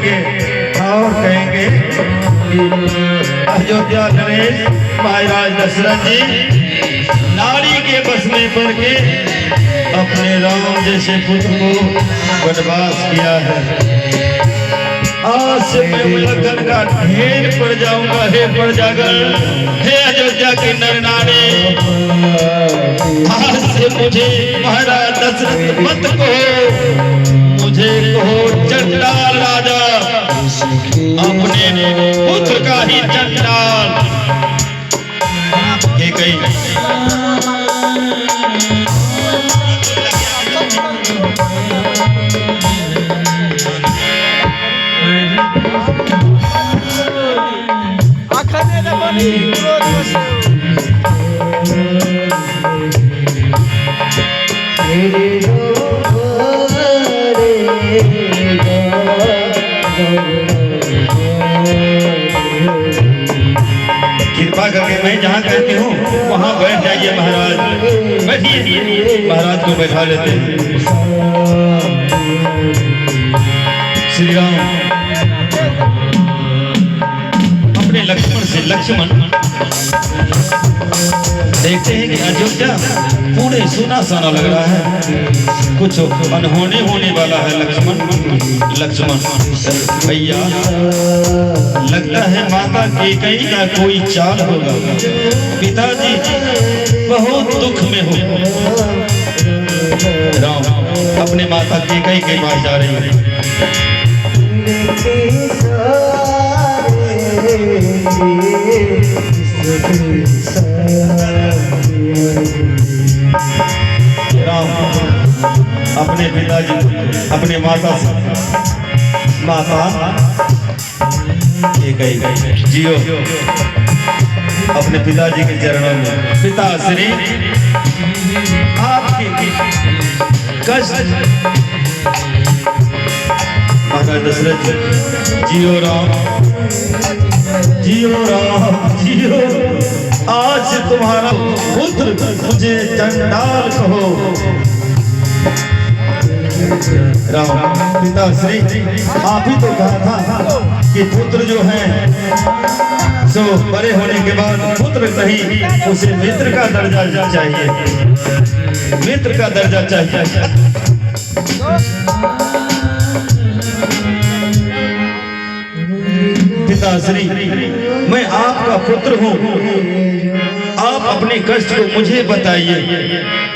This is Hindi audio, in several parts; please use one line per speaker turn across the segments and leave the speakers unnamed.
करेंगे और कहेंगे अयोध्या नरेश महाराज दशरथ जी नारी के बस में पड़ के अपने राम जैसे पुत्र को वनवास किया है। आज से मैं उल्लंघन का ढेर पड़ जाऊंगा। हे प्रजागण, हे अयोध्या के नर नारी, आज से मुझे महाराज दशरथ मत कहो, मुझे कहो चंडाल राजा, अपने पुत्र का ही चंडाल। ये कही कृपा करके मैं जहाँ कहती हूँ वहाँ बैठ जाइए महाराज। बैठिए, महाराज को बैठा लेते हैं। श्री राम अपने लक्ष्मण से, लक्ष्मण देखते हैं कि अयोध्या पूरे सुना साना लग रहा है, कुछ अनहोनी होने वाला है। लक्ष्मण भैया, लगता है माता कैकेयी का कोई चाल होगा। पिताजी बहुत दुख में हो। राम अपने माता कैकेयी के पास जा रही है। राम अपने पिताजी, अपने माता से, माता कैकेयी जियो, अपने पिताजी के चरणों में। पिताश्री आपके कष्ट, महाराज दशरथ जियो राम, जियो राम, जियो। आज से तुम्हारा पुत्र मुझे चंडाल कहो। राम पिताश्री, आप ही तो कहा था कि पुत्र जो है सो बड़े होने के बाद पुत्र नहीं, उसे मित्र का दर्जा चाहिए, मित्र का दर्जा चाहिए। पिताश्री, मैं आपका पुत्र हूँ, आप अपने कष्ट को मुझे बताइए।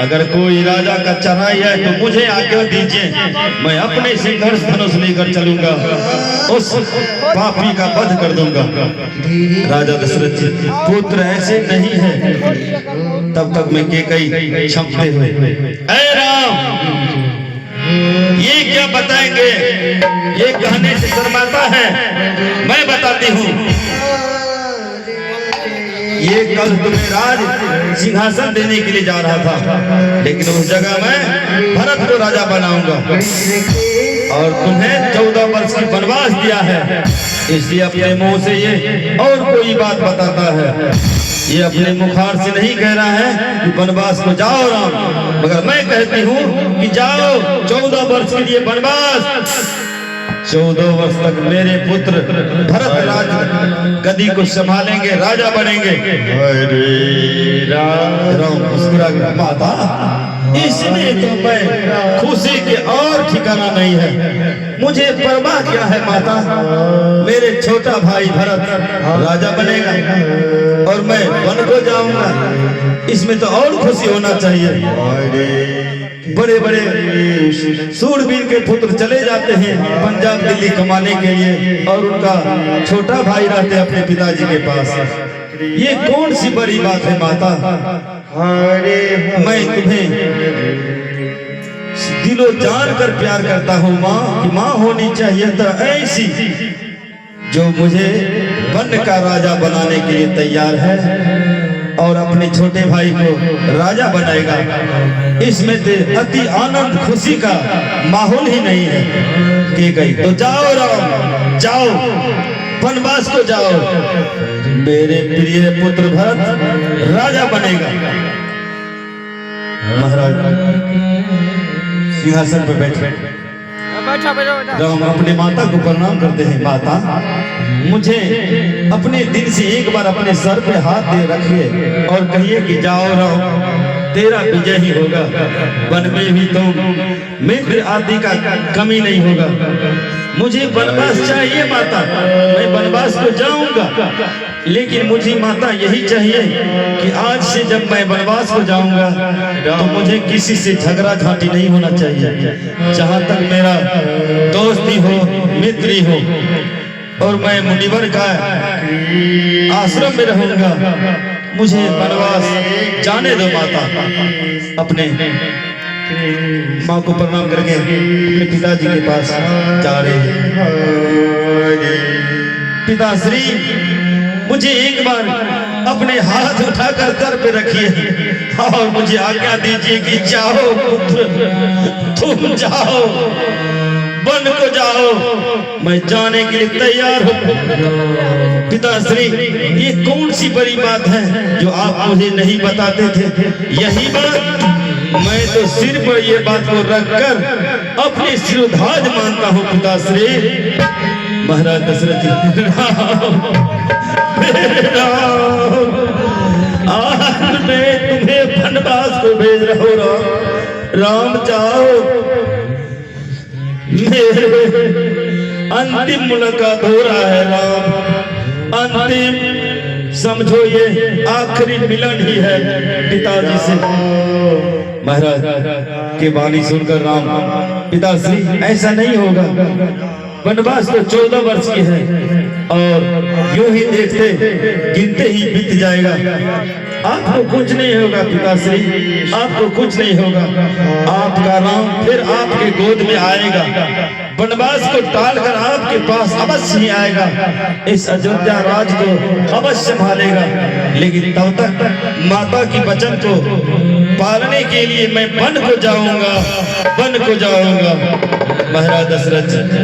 अगर कोई राजा का चढ़ाई है तो मुझे आज्ञा दीजिए, मैं अपने संघर्ष धनुष लेकर चलूंगा, उस पापी का वध कर दूंगा। राजा दशरथ जी, पुत्र ऐसे नहीं है। तब तक मैं कैकेयी क्षमते हुए, ऐ राम ये क्या बताएंगे, ये कहने से शर्माता है। मैं बताती हूँ, ये कल तुम्हें राज सिंहासन देने के लिए जा रहा था, लेकिन उस जगह मैं भरत को राजा बनाऊंगा और तुम्हें 14 वर्ष की वनवास दिया है। इसलिए अपने मुंह से ये और कोई बात बताता है, ये अपने मुखार से नहीं कह रहा है कि वनवास को जाओ राम, मगर मैं कहती हूँ कि जाओ 14 वर्ष के लिए वनवास। 14 वर्ष तक मेरे पुत्र भरत राज गद्दी को संभालेंगे, राजा बनेंगे। अरे राम मुस्कुरा गया, माता इसमें तो मैं खुशी के और ठिकाना नहीं है। मुझे परवाह क्या है माता, मेरे छोटा भाई भरत राजा बनेगा और मैं वन को जाऊंगा, इसमें तो और खुशी होना चाहिए। बड़े बड़े सूरवीर के पुत्र चले जाते हैं पंजाब दिल्ली कमाने के लिए और उनका छोटा भाई रहते अपने पिताजी के पास। ये कौन सी बड़ी बात है माता। मैं तुम्हें दिलो जान कर प्यार करता हूँ माँ, कि माँ होनी चाहिए तो ऐसी जो मुझे वन का राजा बनाने के लिए तैयार है और अपने छोटे भाई को राजा बनाएगा। इसमें तो अति आनंद खुशी का माहौल ही नहीं है। कैकेयी, तो जाओ राम, जाओ वनवास को जाओ, मेरे प्रिय पुत्र भरत राजा बनेगा। महाराज सिंहासन पर बैठ राम अपने माता को प्रणाम करते हैं। माता, मुझे अपने दिल से एक बार अपने सर पे हाथ दे रखिए और कहिए कि जाओ राम, तेरा विजय ही होगा। वन में भी तो मित्र आदि का कमी नहीं होगा। मुझे वनवास चाहिए माता, मैं वनवास को जाऊंगा, लेकिन मुझे माता यही चाहिए कि आज से जब मैं वनवास को जाऊंगा तो मुझे किसी से झगड़ा झांटी नहीं होना चाहिए। जहां तक मेरा दोस्ती हो, मित्री हो, और मैं मुनिवर का आश्रम में रहूंगा। मुझे वनवास जाने दो माता। अपने माँ को प्रणाम करके अपने पिताजी के पास जा रहे हैं। पिताश्री, मुझे एक बार अपने हाथ उठाकर सर पे रखिए और मुझे आज्ञा दीजिए कि जाओ पुत्र, तुम जाओ, वन को जाओ, मैं जाने के लिए तैयार हूँ। पिताश्री, ये कौन सी बड़ी बात है जो आप मुझे नहीं बताते थे? यही बात मैं तो सिर पर ये बात को रखकर अपने सिरोधाज मानता हूँ। पिताश्री, महाराज दशरथ जी, आज मैं तुम्हें वनवास को भेज रहा हूँ। राम जाओ, मेरे अंतिम मुलाकात हो रहा है। राम, अंतिम समझो ये आखिरी मिलन ही है पिताजी से। महाराज की वाणी सुनकर राम, पिताश्री ऐसा नहीं होगा, वनवास तो 14 वर्ष की है और यूं ही देखते गिनते ही बीत जाएगा। आपको कुछ नहीं होगा पिताश्री, आपको कुछ नहीं होगा। आपका राम फिर आपके गोद में आएगा, वनवास को टालकर आपके पास अवश्य ही आएगा, इस अयोध्या राज को अवश्य संभालेगा। लेकिन तब तक माता की वचन को पालने के लिए मैं वन को जाऊंगा, वन को जाऊंगा। महाराज दशरथ जी,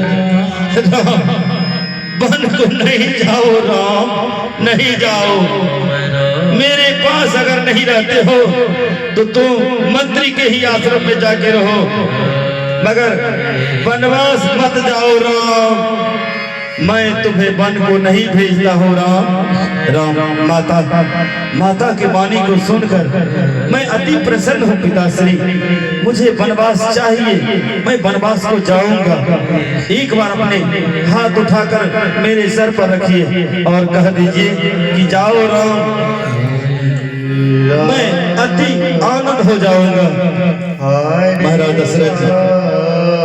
वन को नहीं जाओ राम, नहीं जाओ। मेरे पास अगर नहीं रहते हो तो तुम मंत्री के ही आश्रम में जाके रहो, मगर वनवास मत जाओ राम। मैं तुम्हें वन को नहीं भेजता हूँ राम। राम, माता के वाणी को सुनकर मैं अति प्रसन्न हूँ पिताश्री। मुझे वनवास चाहिए, मैं वनवास को जाऊंगा। एक बार अपने हाथ उठाकर मेरे सर पर रखिए और कह दीजिए कि जाओ राम, मैं अति आनंद हो जाऊंगा। महाराज दशरथ जी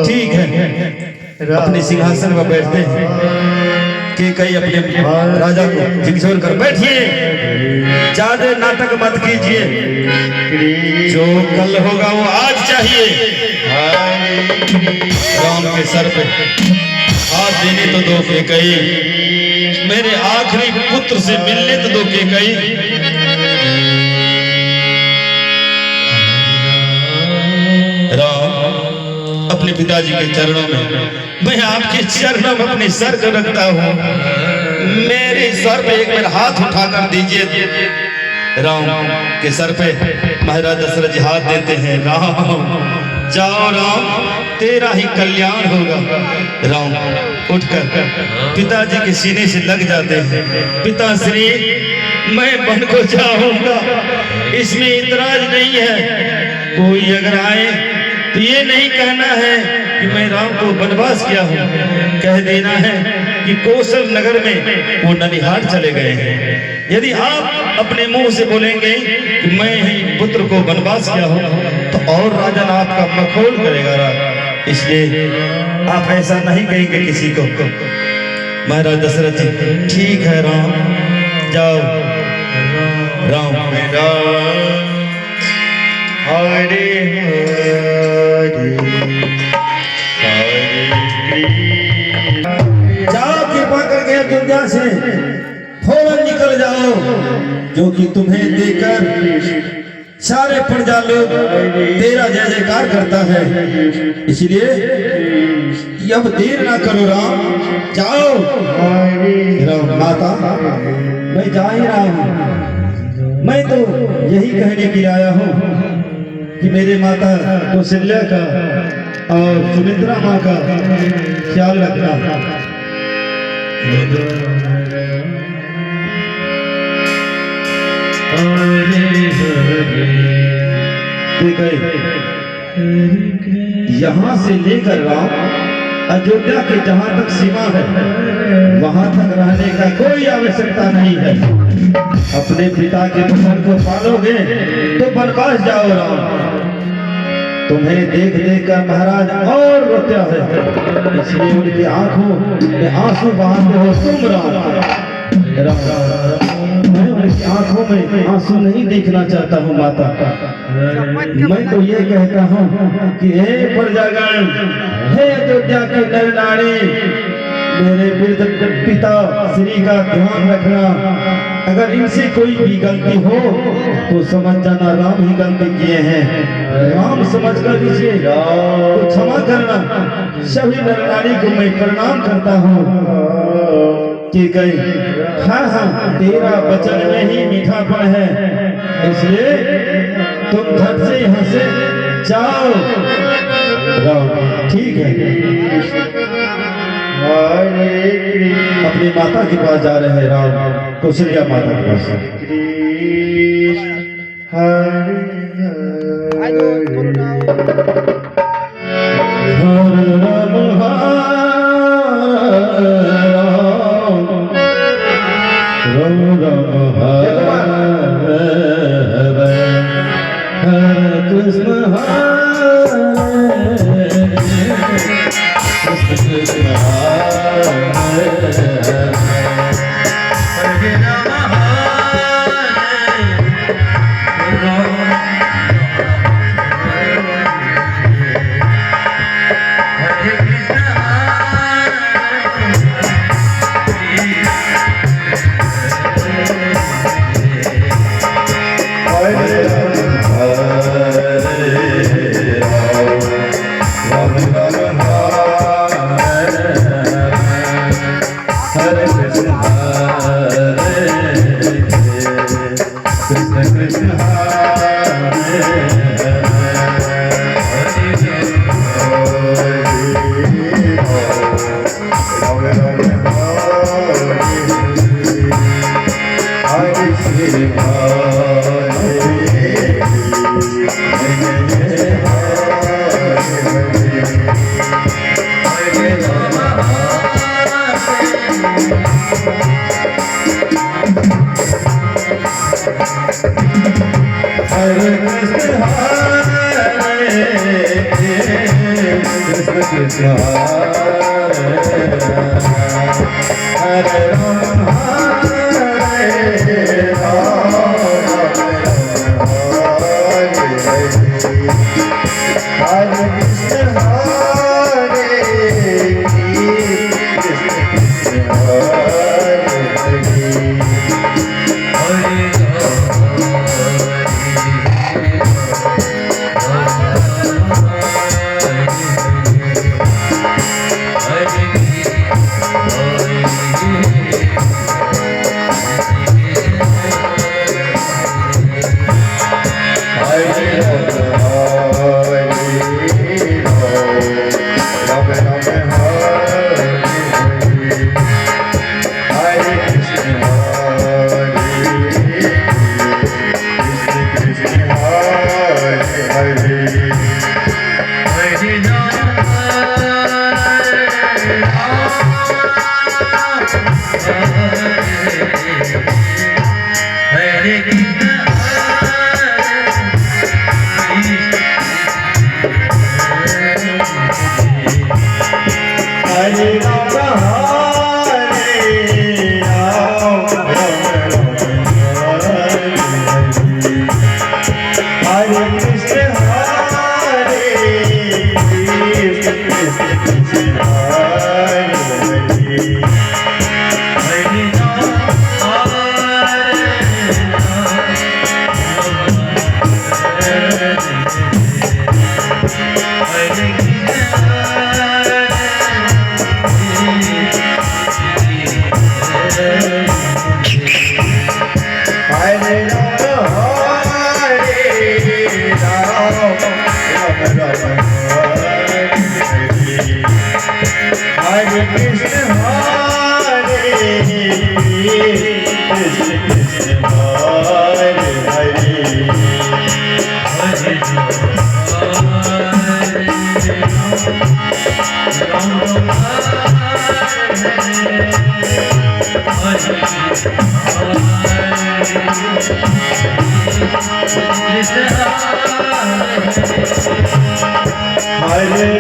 ठीक है, अपने सिंहासन पर बैठते हैं। कि कई अपने राजा को झिकझोर कर बैठिए, ज्यादा नाटक मत कीजिए, जो कल होगा वो आज चाहिए। राम के सर पे हाथ देने तो दो कैकई, मेरे आखिरी पुत्र से मिलने तो दो कैकई। अपने पिताजी के चरणों में, मैं आपके चरणों में अपने सर को रखता हूँ। मेरे सर पे एक बार हाथ उठाकर दीजिए। राम के सर पे महाराज दशरथ जी हाथ देते हैं। राम जाओ राम, तेरा ही कल्याण होगा। राम उठकर पिताजी के सीने से लग जाते हैं। पिताश्री, मैं वन को जाऊंगा, इसमें इतराज नहीं है। कोई अगर आए तो ये नहीं कहना है कि मैं राम को वनवास किया हूँ, कह देना है कि कौशल नगर में वो ननिहाल चले गए हैं। यदि आप अपने मुंह से बोलेंगे कि मैं ही पुत्र को वनवास किया हूँ तो और राजन आपका मखौल करेगा। इसलिए आप ऐसा नहीं कहेंगे किसी को। महाराज दशरथ जी ठीक है राम, जाओ। राम हरे जाओ, कृपा करके अयोध्या से फौरन निकल जाओ, जो कि तुम्हें देकर सारे प्रजा लोग तेरा जय जयकार करता है। इसलिए अब देर ना करो राम, जाओ। राम, माता मैं जा ही रहा हूँ। मैं तो यही कहने के लिए आया हूँ कि मेरे माता कौशल्या का और सुमित्रा माँ का ख्याल रखना। यहाँ से लेकर राम अयोध्या के जहाँ तक सीमा है वहाँ तक रहने का कोई आवश्यकता नहीं है। अपने पिता के वचन को पालोगे तो वनवास जाओ राम। तुम्हें देख देख कर महाराज और रोता है, इसलिए उनकी आंखों में आंसू बहाते हो तुम राम। मैं उनकी आंखों में आंसू नहीं देखना चाहता हूँ माता। मैं तो ये कहता हूँ कि हे प्रजागण, हे अयोध्या के नर नारी, मेरे वृद्ध पिता श्री का ध्यान रखना। अगर इनसे कोई भी गलती हो तो समझ जाना राम ही गलती किए हैं। राम समझ कर इसे तो क्षमा करना। सभी नर नारी को मैं प्रणाम करता हूँ कि कहीं हाँ हाँ तेरा वचन में ही मीठापन है, इसलिए तुम झट से यहाँ से जाओ। राम ठीक है, अपनी माता के पास जा रहे हैं राम, कौशल्या माता के पास।
हरे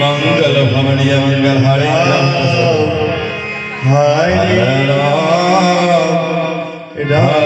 मंगल भवनीय मंगल हरे
हरे
राम